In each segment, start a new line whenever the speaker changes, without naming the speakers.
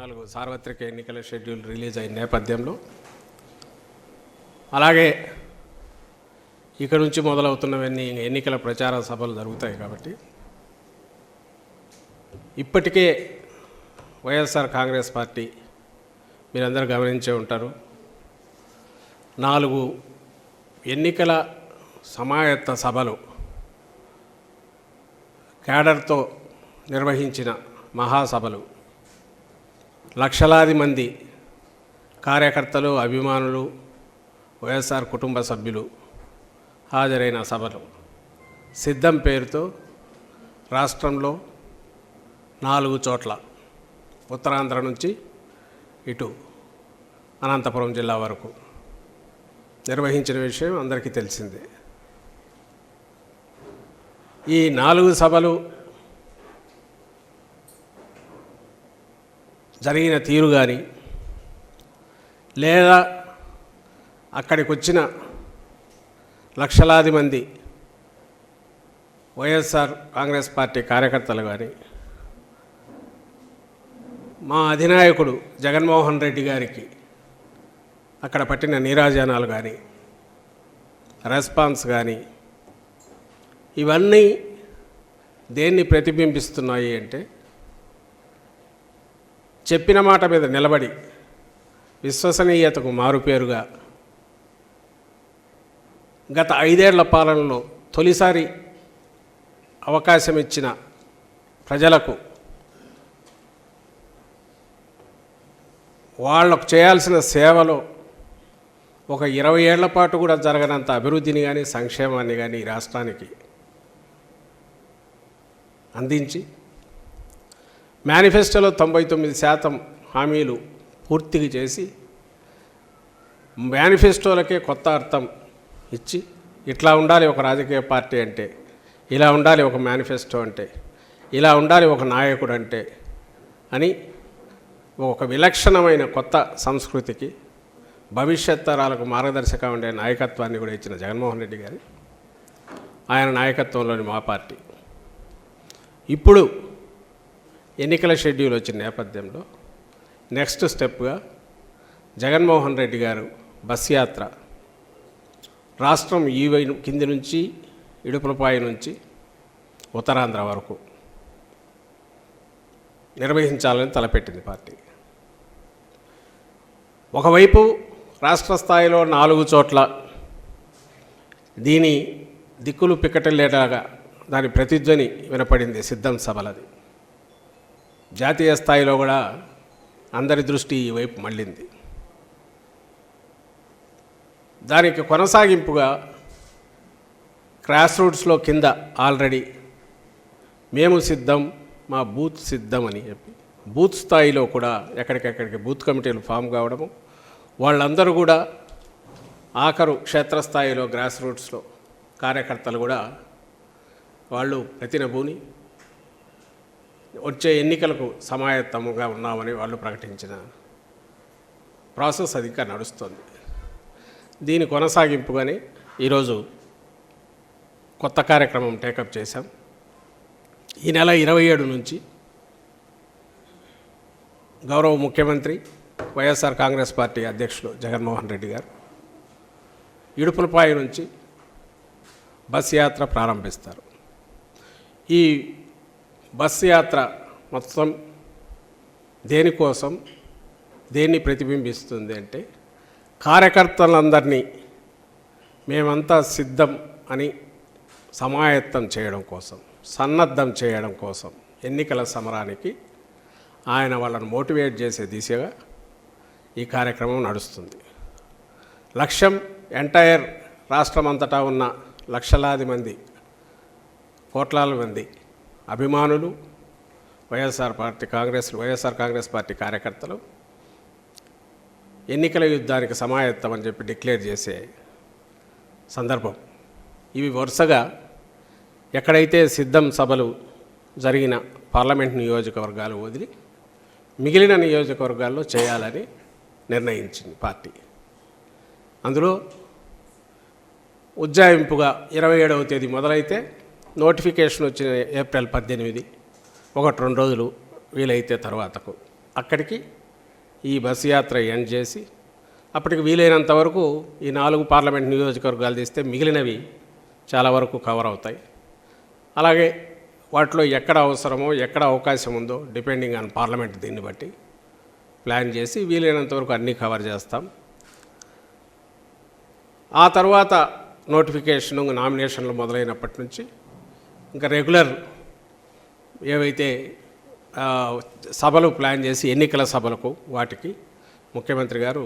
2024 సార్వత్రిక ఎన్నికల schedule release అయిన నేపథ్యంలో అలాగే ఇక్కడ నుంచి మొదలవుతున్నవన్నీ ఎన్నికల ప్రచార సభలు జరుగుతాయి కాబట్టి ఇప్పటికే వైఎస్ఆర్ కాంగ్రెస్ పార్టీ మీరందరూ గమనించే ఉంటారు 4 ఎన్నికల సమాయత్త సభలు క్యాడర్తో నిర్వహించిన మహాసభలు లక్షలాది మంది కార్యకర్తలు అభిమానులు వైఎస్ఆర్ కుటుంబ సభ్యులు హాజరైన సభలు సిద్ధం పేరుతో రాష్ట్రంలో 4 చోట్ల ఉత్తరాంధ్ర నుంచి ఇటు అనంతపురం జిల్లా వరకు నిర్వహించిన విషయం అందరికీ తెలిసిందే. ఈ 4 సభలు జరిగిన తీరు కానీ లేదా అక్కడికి వచ్చిన లక్షలాది మంది వైఎస్ఆర్ కాంగ్రెస్ పార్టీ కార్యకర్తలు కానీ మా అధినాయకుడు జగన్మోహన్ రెడ్డి గారికి అక్కడ పట్టిన నీరాజనాలు కానీ రెస్పాన్స్ కానీ ఇవన్నీ దేన్ని ప్రతిబింబిస్తున్నాయి అంటే చెప్పిన మాట మీద నిలబడి విశ్వసనీయతకు మారుపేరుగా గత 5 ఏళ్ల పాలనలో తొలిసారి అవకాశం ఇచ్చిన ప్రజలకు వాళ్ళకు చేయాల్సిన సేవలో ఒక 20 ఏళ్ల పాటు కూడా జరగనంత అభివృద్ధిని కానీ సంక్షేమాన్ని కానీ ఈ రాష్ట్రానికి అందించి మేనిఫెస్టోలో 99% హామీలు పూర్తిగా చేసి మేనిఫెస్టోలకే కొత్త అర్థం ఇచ్చి ఇట్లా ఉండాలి ఒక రాజకీయ పార్టీ అంటే, ఇలా ఉండాలి ఒక మేనిఫెస్టో అంటే, ఇలా ఉండాలి ఒక నాయకుడు అంటే అని ఒక విలక్షణమైన కొత్త సంస్కృతికి భవిష్యత్ తరాలకు మార్గదర్శకంగా ఉండే నాయకత్వాన్ని కూడా ఇచ్చిన జగన్మోహన్ రెడ్డి గారి ఆయన నాయకత్వంలోని మా పార్టీ ఇప్పుడు ఎన్నికల షెడ్యూల్ వచ్చిన నేపథ్యంలో నెక్స్ట్ స్టెప్గా జగన్మోహన్ రెడ్డి గారు బస్ యాత్ర రాష్ట్రం కింది నుంచి ఇడుపులపాయ నుంచి ఉత్తరాంధ్ర వరకు నిర్వహించాలని తలపెట్టింది పార్టీ. ఒకవైపు రాష్ట్ర స్థాయిలో 4 చోట్ల దీని దిక్కులు పిక్కటలేలాగా దాని ప్రతిధ్వని వినపడింది సిద్ధం సభలది. జాతీయ స్థాయిలో కూడా అందరి దృష్టి ఈ వైపు మళ్ళింది. దానికి కొనసాగింపుగా గ్రాస్ రూట్స్లో కింద ఆల్రెడీ మేము సిద్ధం, మా బూత్ సిద్ధం అని చెప్పి బూత్ స్థాయిలో కూడా ఎక్కడికెక్కడికి బూత్ కమిటీలు ఫామ్ కావడము, వాళ్ళందరూ కూడా ఆఖరు క్షేత్రస్థాయిలో గ్రాస్ రూట్స్లో కార్యకర్తలు కూడా వాళ్ళు ప్రతినబూని వచ్చే ఎన్నికలకు సమాయత్తముగా ఉన్నామని వాళ్ళు ప్రకటించిన ప్రాసెస్ అది ఇంకా నడుస్తుంది. దీని కొనసాగింపుగానే ఈరోజు కొత్త కార్యక్రమం టేకప్ చేశాం. ఈ నెల 27 నుంచి గౌరవ ముఖ్యమంత్రి వైఎస్ఆర్ కాంగ్రెస్ పార్టీ అధ్యక్షులు జగన్మోహన్ రెడ్డి గారు ఇడుపులపాయ నుంచి బస్ యాత్ర ప్రారంభిస్తారు. ఈ బస్ యాత్ర మొత్తం దేనికోసం, దేన్ని ప్రతిబింబిస్తుంది అంటే కార్యకర్తలందరినీ మేమంతా సిద్ధం అని సమాయత్తం చేయడం కోసం, సన్నద్ధం చేయడం కోసం ఎన్నికల సమరానికి ఆయన వాళ్ళని మోటివేట్ చేసే దిశగా ఈ కార్యక్రమం నడుస్తుంది. లక్ష్యం ఎంటైర్ రాష్ట్రమంతటా ఉన్న లక్షలాది మంది, కోట్లాది మంది అభిమానులు, వైఎస్ఆర్ కాంగ్రెస్ పార్టీ కార్యకర్తలు ఎన్నికల యుద్ధానికి సమాయత్తం అని చెప్పి డిక్లేర్ చేసే సందర్భం. ఇవి వరుసగా ఎక్కడైతే సిద్ధం సభలు జరిగిన పార్లమెంట్ నియోజకవర్గాలు వదిలి మిగిలిన నియోజకవర్గాల్లో చేయాలని నిర్ణయించింది పార్టీ. అందులో ఉజ్జాయింపుగా 27వ తేదీ మొదలైతే నోటిఫికేషన్ వచ్చిన ఏప్రిల్ 18, 1-2 రోజులు వీలైతే తర్వాతకు అక్కడికి ఈ బస్సు యాత్ర ఎండ్ చేసి అప్పటికి వీలైనంత వరకు ఈ 4 పార్లమెంట్ నియోజకవర్గాలు తీస్తే మిగిలినవి చాలా వరకు కవర్ అవుతాయి. అలాగే వాటిలో ఎక్కడ అవసరమో ఎక్కడ అవకాశం ఉందో డిపెండింగ్ ఆన్ పార్లమెంట్ దీన్ని బట్టి ప్లాన్ చేసి వీలైనంత వరకు అన్నీ కవర్ చేస్తాం. ఆ తర్వాత నోటిఫికేషను నామినేషన్లు మొదలైనప్పటి నుంచి ఇంకా రెగ్యులర్ ఏవైతే సభలు ప్లాన్ చేసి ఎన్నికల సభలకు వాటికి ముఖ్యమంత్రి గారు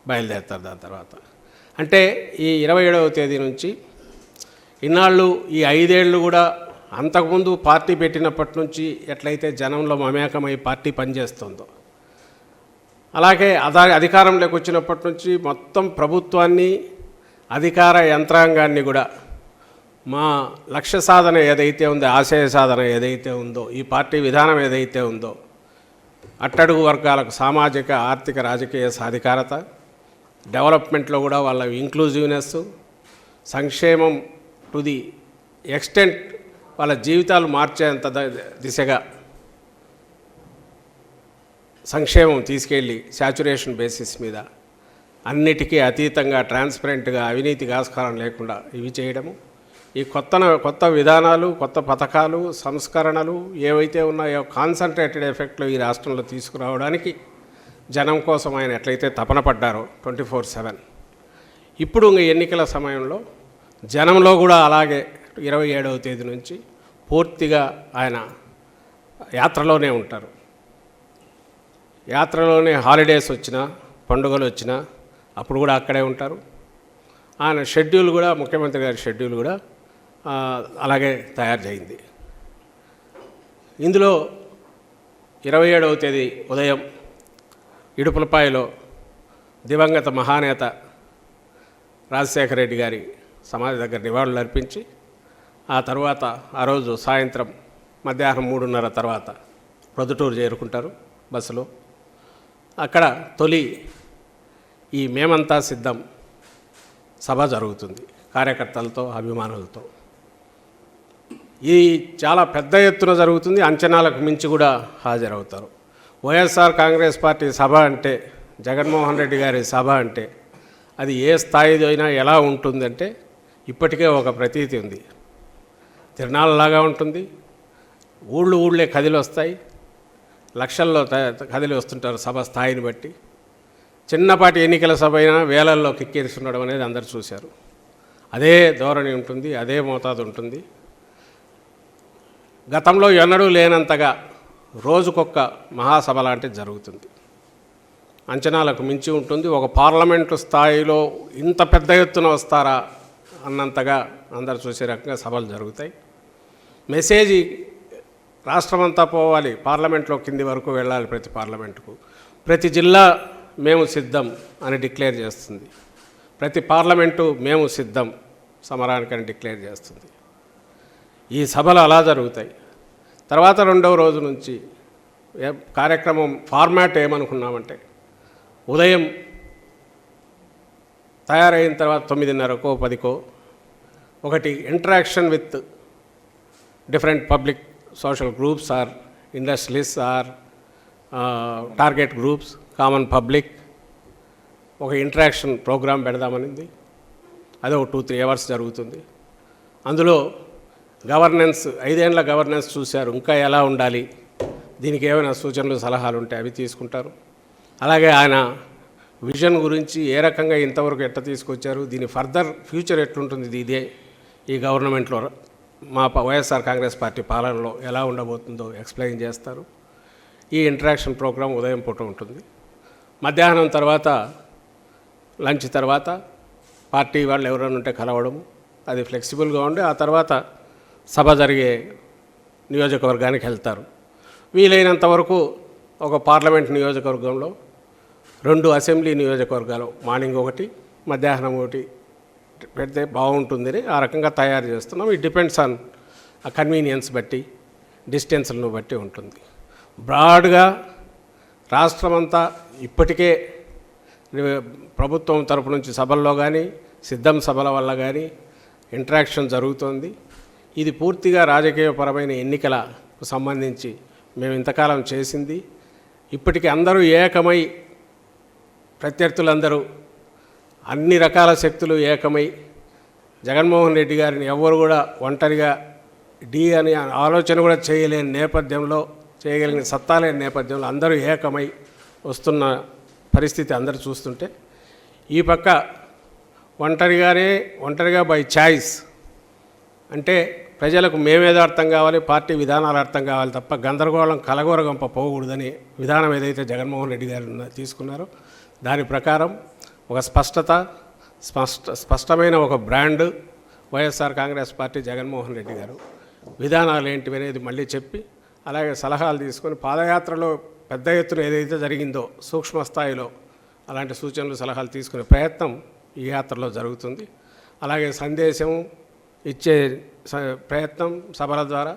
బయలుదేరుతారు. దాని తర్వాత అంటే ఈ 27వ తేదీ నుంచి ఇన్నాళ్ళు ఈ 5 ఏళ్ళు కూడా అంతకుముందు పార్టీ పెట్టినప్పటి నుంచి ఎట్లయితే జనంలో మమేకమై పార్టీ పనిచేస్తుందో అలాగే అధికారంలోకి వచ్చినప్పటి నుంచి మొత్తం ప్రభుత్వాన్ని అధికార యంత్రాంగాన్ని కూడా మా లక్ష్య సాధన ఏదైతే ఉందో ఆశయ సాధన ఏదైతే ఉందో ఈ పార్టీ విధానం ఏదైతే ఉందో అట్టడుగు వర్గాలకు సామాజిక ఆర్థిక రాజకీయ సాధికారత డెవలప్మెంట్లో కూడా వాళ్ళ ఇంక్లూజివ్నెస్ సంక్షేమం టు ది ఎక్స్టెంట్ వాళ్ళ జీవితాలు మార్చేంత దిశగా సంక్షేమం తీసుకెళ్ళి శాచురేషన్ బేసిస్ మీద అన్నిటికీ అతీతంగా ట్రాన్స్పరెంట్గా అవినీతికి ఆస్కారం లేకుండా ఇవి చేయడము ఈ కొత్త విధానాలు కొత్త పథకాలు సంస్కరణలు ఏవైతే ఉన్నాయో కాన్సన్ట్రేటెడ్ ఎఫెక్ట్లు ఈ రాష్ట్రంలో తీసుకురావడానికి జనం కోసం ఆయన ఎట్లయితే తపన పడ్డారో 24/7 ఇప్పుడు ఎన్నికల సమయంలో జనంలో కూడా అలాగే 27వ తేదీ నుంచి పూర్తిగా ఆయన యాత్రలోనే ఉంటారు. యాత్రలోనే హాలిడేస్ వచ్చినా పండుగలు వచ్చినా అప్పుడు కూడా అక్కడే ఉంటారు. ఆయన షెడ్యూల్ కూడా ముఖ్యమంత్రి గారి షెడ్యూల్ కూడా అలాగే తయారు చేయింది. ఇందులో 27వ తేదీ ఉదయం ఇడుపులపాయలో దివంగత మహానేత రాజశేఖర రెడ్డి గారి సమాధి దగ్గర నివాళులు అర్పించి ఆ తర్వాత ఆ రోజు సాయంత్రం మధ్యాహ్నం 3:30 తర్వాత ప్రొద్దుటూరు చేరుకుంటారు బస్సులో. అక్కడ తొలి ఈ మేమంతా సిద్ధం సభ జరుగుతుంది కార్యకర్తలతో అభిమానులతో. ఇది చాలా పెద్ద ఎత్తున జరుగుతుంది, అంచనాలకు మించి కూడా హాజరవుతారు. వైఎస్ఆర్ కాంగ్రెస్ పార్టీ సభ అంటే జగన్మోహన్ రెడ్డి గారి సభ అంటే అది ఏ స్థాయిలో అయినా ఎలా ఉంటుందంటే ఇప్పటికే ఒక ప్రతీతి ఉంది. తిరణాలలాగా ఉంటుంది. ఊళ్ళే కదిలి వస్తాయి, లక్షల్లో కదిలి వస్తుంటారు సభ స్థాయిని బట్టి. చిన్నపాటి ఎన్నికల సభ అయినా వేలల్లో కిక్కిరిస్తుండడం అనేది అందరూ చూశారు. అదే ధోరణి ఉంటుంది, అదే మోతాదు ఉంటుంది. గతంలో ఎన్నడూ లేనంతగా రోజుకొక్క మహాసభ లాంటిది జరుగుతుంది. అంచనాలకు మించి ఉంటుంది. ఒక పార్లమెంటు స్థాయిలో ఇంత పెద్ద ఎత్తున వస్తారా అన్నంతగా అందరు చూసే రకంగా సభలు జరుగుతాయి. మెసేజ్ రాష్ట్రమంతా పోవాలి, పార్లమెంట్లో కింది వరకు వెళ్ళాలి. ప్రతి పార్లమెంటుకు ప్రతి జిల్లా మేము సిద్ధం అని డిక్లేర్ చేస్తుంది. ప్రతి పార్లమెంటు మేము సిద్ధం సమరానికని డిక్లేర్ చేస్తుంది. ఈ సభలు అలా జరుగుతాయి. తర్వాత 2వ రోజు నుంచి కార్యక్రమం ఫార్మాట్ ఏమనుకున్నామంటే ఉదయం తయారైన తర్వాత 9:30కో 10కో ఒకటి interaction with different public social groups or industrialist or target groups common public ఒక ఇంటరాక్షన్ ప్రోగ్రాం పెడదామనింది. అది ఒక 2-3 అవర్స్ జరుగుతుంది. అందులో గవర్నెన్స్ 5 ఏళ్ల గవర్నెన్స్ చూశారు, ఇంకా ఎలా ఉండాలి, దీనికి ఏమైనా సూచనలు సలహాలు ఉంటే అవి తీసుకుంటారు. అలాగే ఆయన విజన్ గురించి ఏ రకంగా ఇంతవరకు ఎట్లా తీసుకొచ్చారు, దీని ఫర్దర్ ఫ్యూచర్ ఎట్లుంటుంది, ఇదే ఈ గవర్నమెంట్లో మా వైఎస్ఆర్ కాంగ్రెస్ పార్టీ పాలనలో ఎలా ఉండబోతుందో ఎక్స్ప్లెయిన్ చేస్తారు. ఈ ఇంటరాక్షన్ ప్రోగ్రాం ఉదయం పూట ఉంటుంది. మధ్యాహ్నం తర్వాత లంచ్ తర్వాత పార్టీ వాళ్ళు ఎవరైనా ఉంటే కలవడము, అది ఫ్లెక్సిబుల్గా ఉండి ఆ తర్వాత సభ జరిగే నియోజకవర్గానికి వెళ్తారు. వీలైనంత వరకు ఒక పార్లమెంట్ నియోజకవర్గంలో 2 అసెంబ్లీ నియోజకవర్గాలు మార్నింగ్ ఒకటి మధ్యాహ్నం ఒకటి పెడితే బాగుంటుందని ఆ రకంగా తయారు చేస్తున్నాం. ఇట్ డిపెండ్స్ ఆన్ ఆ కన్వీనియన్స్ బట్టి డిస్టెన్స్లను బట్టి ఉంటుంది. బ్రాడ్గా రాష్ట్రమంతా ఇప్పటికే ప్రభుత్వం తరపు నుంచి సభల్లో కానీ సిద్ధం సభల వల్ల కానీ ఇంటరాక్షన్ జరుగుతోంది. ఇది పూర్తిగా రాజకీయపరమైన ఎన్నికలకు సంబంధించి మేము ఇంతకాలం చేసింది. ఇప్పటికి అందరూ ఏకమై, ప్రత్యర్థులందరూ అన్ని రకాల శక్తులు ఏకమై జగన్మోహన్ రెడ్డి గారిని ఎవ్వరు కూడా ఒంటరిగా అని ఆలోచన కూడా చేయలేని నేపథ్యంలో, చేయగలిగిన సత్తా లేని నేపథ్యంలో అందరూ ఏకమై వస్తున్న పరిస్థితి అందరూ చూస్తుంటే, ఈ పక్క ఒంటరిగా బై ఛాయిస్ అంటే ప్రజలకు మేమేదో అర్థం కావాలి, పార్టీ విధానాలు అర్థం కావాలి తప్ప గందరగోళం కలగోరగంప పోకూడదని విధానం ఏదైతే జగన్మోహన్ రెడ్డి గారు తీసుకున్నారో దాని ప్రకారం ఒక స్పష్టమైన ఒక బ్రాండ్ వైఎస్ఆర్ కాంగ్రెస్ పార్టీ జగన్మోహన్ రెడ్డి గారు విధానాలు ఏంటివి అనేది మళ్ళీ చెప్పి, అలాగే సలహాలు తీసుకొని పాదయాత్రలో పెద్ద ఎత్తున ఏదైతే జరిగిందో సూక్ష్మ స్థాయిలో అలాంటి సూచనలు సలహాలు తీసుకునే ప్రయత్నం ఈ యాత్రలో జరుగుతుంది. అలాగే సందేశం ఇచ్చే ప్రయత్నం సభల ద్వారా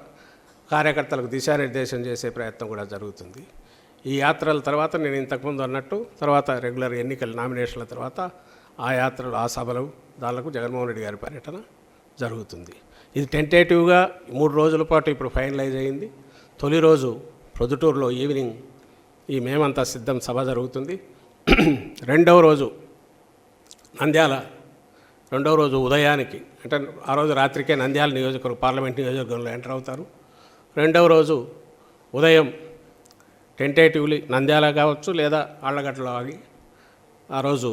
కార్యకర్తలకు దిశానిర్దేశం చేసే ప్రయత్నం కూడా జరుగుతుంది. ఈ యాత్రల తర్వాత నేను ఇంతకుముందు అన్నట్టు తర్వాత రెగ్యులర్ ఎన్నికల నామినేషన్ల తర్వాత ఆ యాత్రలు, ఆ సభలు, దానికి జగన్మోహన్ రెడ్డి గారి పర్యటన జరుగుతుంది. ఇది టెంటేటివ్గా 3 రోజుల పాటు ఇప్పుడు ఫైనలైజ్ అయింది. తొలి రోజు ప్రొద్దుటూరులో ఈవినింగ్ ఈ మేమంతా సిద్ధం సభ జరుగుతుంది. రెండవ రోజు నంద్యాల, రెండవ రోజు ఉదయానికి అంటే ఆ రోజు రాత్రికే నంద్యాల నియోజకవర్గం, పార్లమెంట్ నియోజకవర్గంలో ఎంటర్ అవుతారు. రెండవ రోజు ఉదయం టెంటేటివ్లీ నంద్యాల కావచ్చు లేదా ఆళ్లగడ్డలో ఆగి ఆ రోజు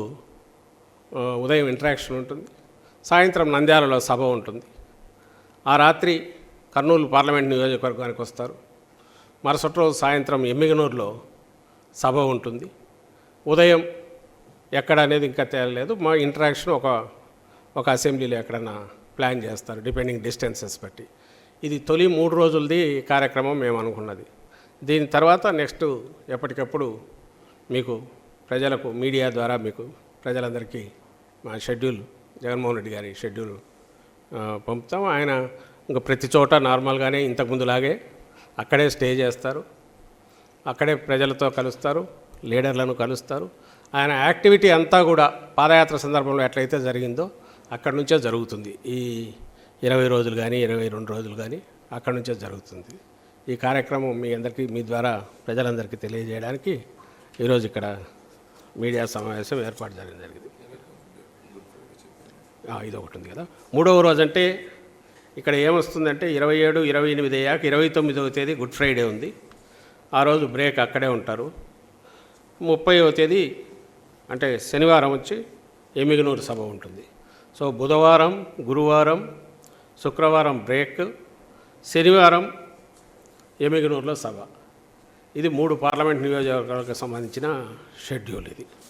ఉదయం ఇంటరాక్షన్ ఉంటుంది. సాయంత్రం నంద్యాలలో సభ ఉంటుంది. ఆ రాత్రి కర్నూలు పార్లమెంట్ నియోజకవర్గానికి వస్తారు. మరుసటి రోజు సాయంత్రం ఎమ్మిగనూరులో సభ ఉంటుంది. ఉదయం ఎక్కడ అనేది ఇంకా తేలలేదు. మా ఇంటరాక్షన్ ఒక అసెంబ్లీలో ఎక్కడన్నా ప్లాన్ చేస్తారు డిపెండింగ్ డిస్టెన్సెస్ బట్టి. ఇది తొలి 3 రోజులది కార్యక్రమం మేము అనుకున్నది. దీని తర్వాత నెక్స్ట్ ఎప్పటికప్పుడు మీకు ప్రజలకు మీడియా ద్వారా మీకు ప్రజలందరికీ మా షెడ్యూల్, జగన్మోహన్ రెడ్డి గారి షెడ్యూల్ పంపుతాం. ఆయన ఇంకా ప్రతి చోట నార్మల్గానే ఇంతకుముందులాగే అక్కడే స్టే చేస్తారు, అక్కడే ప్రజలతో కలుస్తారు, లీడర్లను కలుస్తారు. ఆయన యాక్టివిటీ అంతా కూడా పాదయాత్ర సందర్భంలో ఎట్లయితే జరిగిందో అక్కడి నుంచే జరుగుతుంది. ఈ 20 రోజులు కానీ 22 రోజులు కానీ అక్కడి నుంచే జరుగుతుంది. ఈ కార్యక్రమం మీ అందరికీ, మీ ద్వారా ప్రజలందరికీ తెలియజేయడానికి ఈరోజు ఇక్కడ మీడియా సమావేశం ఏర్పాటు జరిగింది. ఇది ఒకటి ఉంది కదా. 3వ రోజు అంటే ఇక్కడ ఏమొస్తుందంటే 27, 28 అయ్యాక 29వ తేదీ గుడ్ ఫ్రైడే ఉంది. ఆ రోజు బ్రేక్ అక్కడే ఉంటారు. 30వ తేదీ అంటే శనివారం వచ్చి ఎమ్మిగనూరు సభ ఉంటుంది. సో బుధవారం, గురువారం, శుక్రవారం బ్రేక్, శనివారం ఎమ్మిగనూరులో సభ. ఇది 3 పార్లమెంట్ నియోజకవర్గాలకు సంబంధించిన షెడ్యూల్ ఇది.